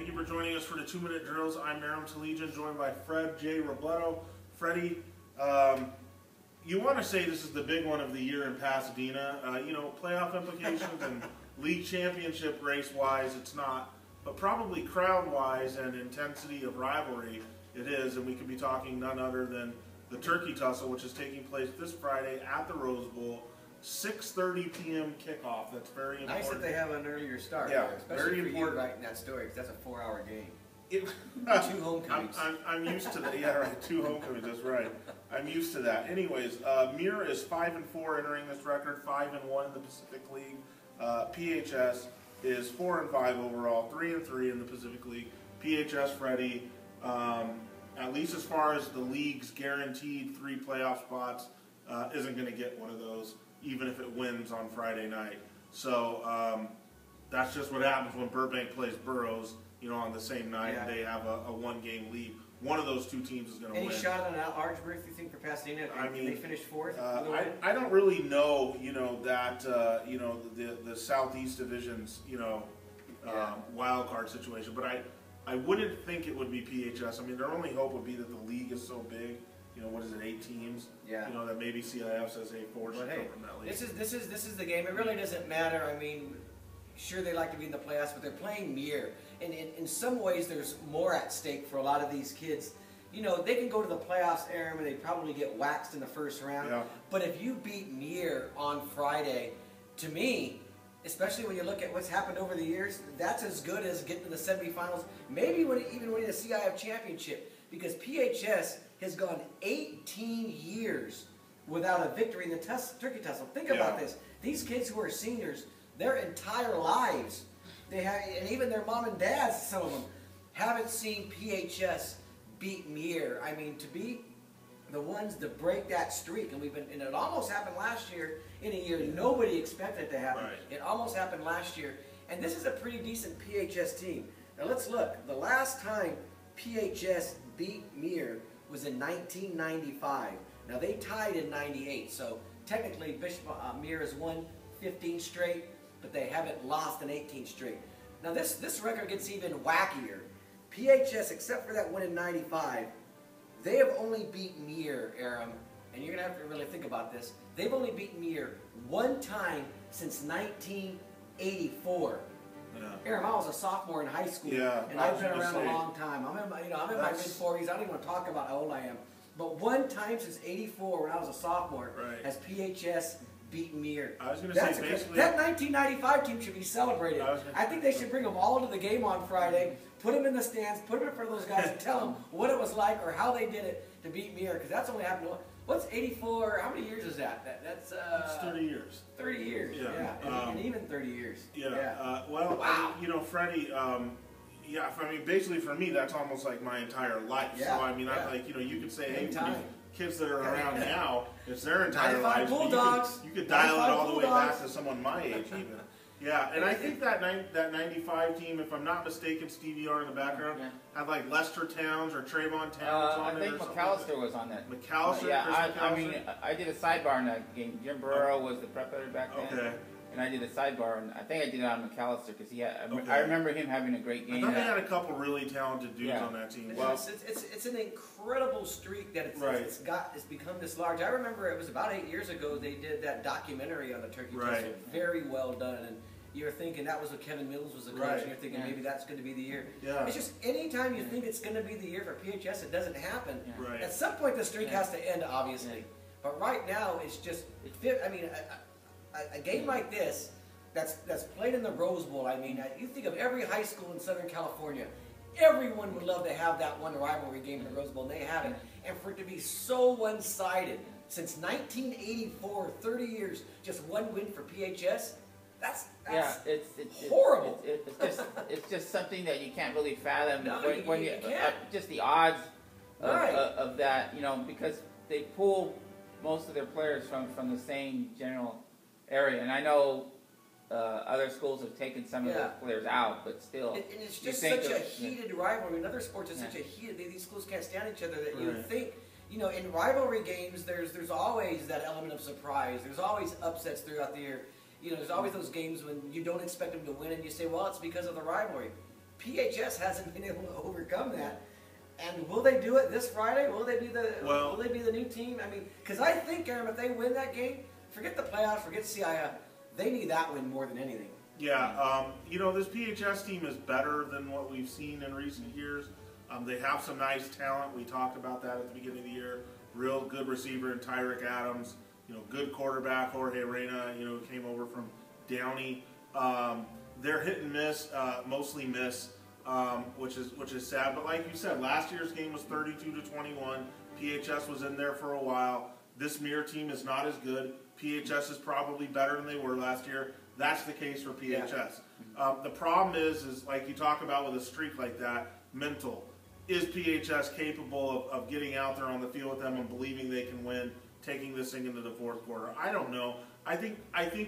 Thank you for joining us for the 2-minute drills. I'm Aram, Tolegian, joined by Fred J. Robledo. Freddie, you want to say this is the big one of the year in Pasadena. You know, playoff implications and league championship race-wise, it's not. But probably crowd-wise and intensity of rivalry, it is. And we could be talking none other than the Turkey Tussle, which is taking place this Friday at the Rose Bowl. 6:30 p.m. kickoff. That's very important. Nice that they have an earlier start. Yeah, there, especially very for important. you writing that story, because that's a 4-hour game. 2 homecomings. I'm used to that. Yeah, right. 2 homecomings. That's right. I'm used to that. Anyways, Muir is 5-4 entering this record, 5-1 in the Pacific League. PHS is 4-5 overall, 3-3 in the Pacific League. PHS, Freddie, at least as far as the league's guaranteed 3 playoff spots, isn't going to get one of those, even if it wins on Friday night. So that's just what happens when Burbank plays Burroughs, you know, on the same night, and they have a 1-game lead. One of those 2 teams is going to win. Any shot on an at-large berth, you think, for Pasadena? I mean, they finished 4th? I don't really know, you know, that you know, the Southeast Division's, you know, wild card situation, but I wouldn't think it would be PHS. I mean, their only hope would be that the league is so big. You know, what is it, 8 teams? Yeah. You know, that maybe CIF says, hey, Ford should go from that league. This is the game. It really doesn't matter. I mean, sure, they like to be in the playoffs, but they're playing Muir. And in some ways, there's more at stake for a lot of these kids. You know, they can go to the playoffs, Aram, and they probably get waxed in the first round. Yeah. But if you beat Muir on Friday, to me, especially when you look at what's happened over the years, that's as good as getting to the semifinals, maybe even winning the CIF championship. Because PHS has gone 18 years without a victory in the Turkey Tussle. Think about this. These kids who are seniors, their entire lives, they have, and even their mom and dads, some of them, haven't seen PHS beat Muir. I mean, to be the ones to break that streak, and it almost happened last year in a year nobody expected it to happen. Right. It almost happened last year, and this is a pretty decent PHS team. Now let's look. The last time PHS beat Muir was in 1995. Now they tied in 98, so technically Muir has won 15 straight, but they haven't lost in 18 straight. Now this record gets even wackier. PHS, except for that win in 95, they have only beaten Muir, Aram, and you're going to have to really think about this. They've only beaten Muir 1 time since 1984. Yeah. Aram, I was a sophomore in high school, and I've been around a long time. I'm in my mid-40s. I don't even want to talk about how old I am. But 1 time since '84, when I was a sophomore, has PHS beaten Muir. I was going to say, basically, that 1995 team should be celebrated. I think they should bring them all to the game on Friday, put them in the stands, put them in front of those guys, and tell them what it was like or how they did it to beat Muir, because that's only happened. What's 84? How many years is that? That's 30 years. 30 years. Yeah. And even 30 years. Yeah. Well, wow. You know, Freddie. Yeah. I mean, basically for me, that's almost like my entire life. Yeah. So I mean, I like, you know, you could say, hey, kids that are around now, it's their entire lives. Bulldogs. You could dial it all the way back to someone my age, even. Yeah, and I think that 95 team, if I'm not mistaken, Stevie R in the background, had like Lester Towns or Trayvon Towns on there. I think McAllister was on that. McAllister? Yeah, I mean, I did a sidebar in that game. Jim Burrow was the prep editor back then. Okay. And I did a sidebar, and I think I did it on McAllister because he had. I remember him having a great game. I thought they had a couple really talented dudes on that team. Well, it's an incredible streak that it's become this large. I remember it was about 8 years ago they did that documentary on the Turkey Tussle. Very well done, and you're thinking that was what Kevin Mills was the coach, and you're thinking maybe that's going to be the year. Yeah. It's just anytime you think it's going to be the year for PHS, it doesn't happen. Yeah. Right. At some point, the streak has to end, obviously. But right now, it's just I mean. A game like this, that's played in the Rose Bowl, I mean, you think of every high school in Southern California, everyone would love to have that one rivalry game in the Rose Bowl, and they haven't. And for it to be so one-sided, since 1984, 30 years, just 1 win for PHS, that's it's horrible. It's just something that you can't really fathom. No, when you can't. Just the odds of that, you know, because they pull most of their players from the same general area, and I know other schools have taken some of those players out, but still. And it's just such a heated rivalry. In other sports, it's such a heated. These schools can't stand each other that you would think. You know, in rivalry games, there's always that element of surprise. There's always upsets throughout the year. You know, there's always those games when you don't expect them to win, and you say, well, it's because of the rivalry. PHS hasn't been able to overcome that. And will they do it this Friday? Will they be the new team? I mean, because I think, Aram, if they win that game, forget the playoffs, forget CIF, they need that win more than anything. Yeah, you know, this PHS team is better than what we've seen in recent years. They have some nice talent. We talked about that at the beginning of the year. Real good receiver in Tyrick Adams. You know, good quarterback Jorge Reyna. You know, who came over from Downey. They're hit and miss, mostly miss, which is sad. But like you said, last year's game was 32-21. PHS was in there for a while. This Muir team is not as good. PHS is probably better than they were last year. That's the case for PHS. Yeah. The problem is like you talk about with a streak like that, mental. Is PHS capable of getting out there on the field with them and believing they can win, taking this thing into the fourth quarter? I don't know. I think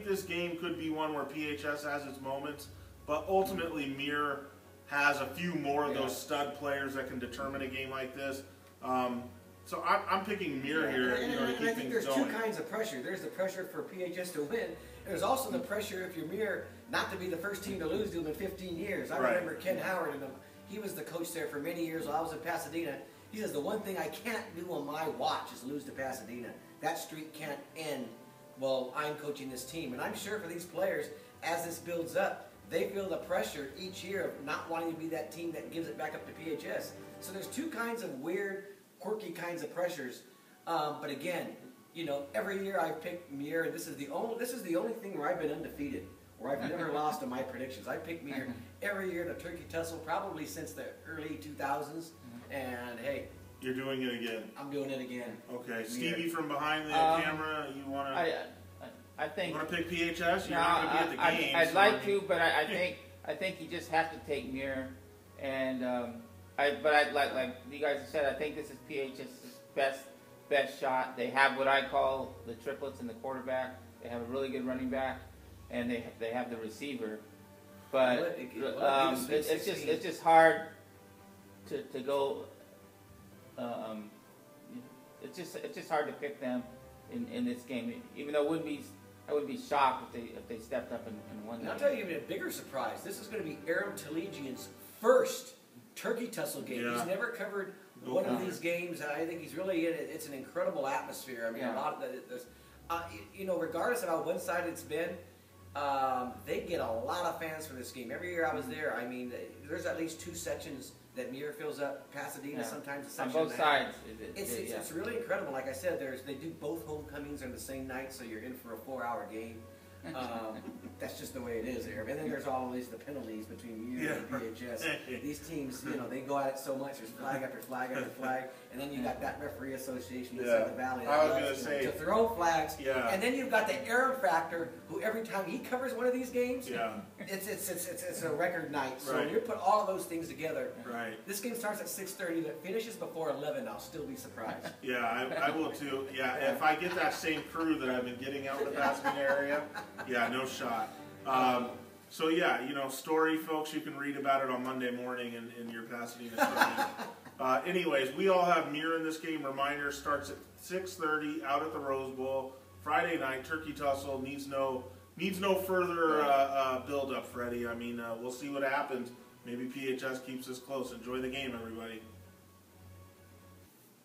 this game could be one where PHS has its moments, but ultimately Muir has a few more of those stud players that can determine a game like this. So I'm picking Muir here. And I think there's two kinds of pressure. There's the pressure for PHS to win. There's also the pressure if you're Muir not to be the first team to lose to them in 15 years. I remember Ken Howard, and he was the coach there for many years while I was in Pasadena. He says, the one thing I can't do on my watch is lose to Pasadena. That streak can't end while I'm coaching this team. And I'm sure for these players, as this builds up, they feel the pressure each year of not wanting to be that team that gives it back up to PHS. So there's two kinds of weird, quirky kinds of pressures. But again, you know, every year I pick Muir, and this is the only thing where I've been undefeated, where I've never lost on my predictions. I pick Muir every year in a turkey tussle, probably since the early 2000s. And hey, you're doing it again. I'm doing it again. Okay, Stevie from behind the camera, you want to? I think. You want to pick PHS? You're not going to be at the game. I'd like to, but I think you just have to take Muir, and like you guys have said, I think this is PHS's best shot. They have what I call the triplets in the quarterback. They have a really good running back, and they have the receiver. But it's just hard to go. It's just hard to pick them in this game. Even though I wouldn't be shocked if they stepped up and won. And I'll tell you even a bigger surprise. This is going to be Aram Tolegian's first turkey tussle game. Yeah. He's never covered one of these games. I think he's really in it. It's an incredible atmosphere. I mean, a lot of you know, regardless of how one-sided it's been, they get a lot of fans for this game. Every year I was there, I mean, there's at least 2 sections that Muir fills up. Pasadena sometimes a section on both sides. It's really incredible. Like I said, they do both homecomings on the same night, so you're in for a 4-hour game. That's just the way it is there. And then there's always the penalties between Muir and PHS. These teams, you know, they go at it so much. There's flag after flag after flag, and then you got that referee association inside the valley to throw flags. And then you've got the Aram factor, who every time he covers one of these games, it's a record night. So when you put all of those things together, this game starts at 6:30, but finishes before 11. I'll still be surprised. Yeah, I will too. Yeah, if I get that same crew that I've been getting out in the Pasadena area. Yeah, no shot. So yeah, you know, story, folks, you can read about it on Monday morning in your Pasadena story. Anyways, we all have Muir in this game. Reminder, starts at 6:30 out at the Rose Bowl. Friday night, turkey tussle, needs no further build-up, Freddie. I mean, we'll see what happens. Maybe PHS keeps us close. Enjoy the game, everybody.